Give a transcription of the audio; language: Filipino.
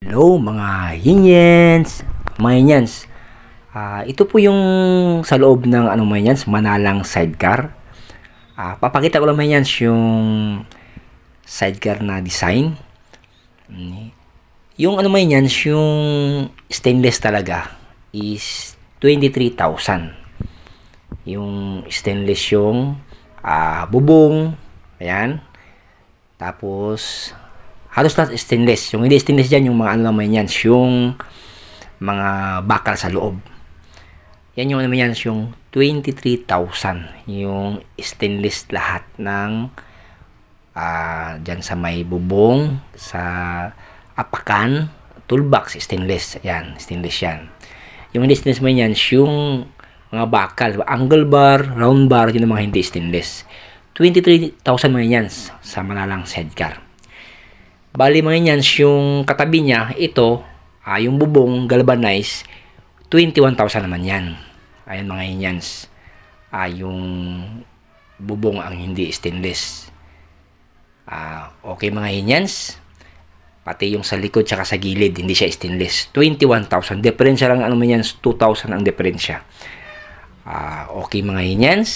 Hello mga Hinyens, mga Hinyens. Ito po yung sa loob ng mga Hinyens, Manalang sidecar. Papakita ko lang mga Hinyens yung sidecar na design. Yung mga Hinyens, yung stainless talaga is 23,000. Yung stainless yung bubong, ayan. Tapos halos lahat stainless. Yung hindi stainless dyan, yung mga naman yan, yung mga bakal sa loob. Yan yung naman yan, yung 23,000. Yung stainless lahat ng dyan sa may bubong, sa apakan, toolbox, stainless. Yan, stainless yan. Yung hindi stainless mo yan, yung mga bakal, angle bar, round bar, yun ang mga hindi stainless. 23,000 mga yan sa Manalang sidecar. Bali mga yan, yung katabi niya, ito, yung bubong galvanized, 21,000 naman yan. Ayan mga Hinyens. Yung bubong ang hindi stainless. Okay mga Hinyens. Pati yung sa likod tsaka sa gilid, hindi siya stainless. 21,000. Diferensya lang, 2,000 ang diferensya. Okay mga Hinyens.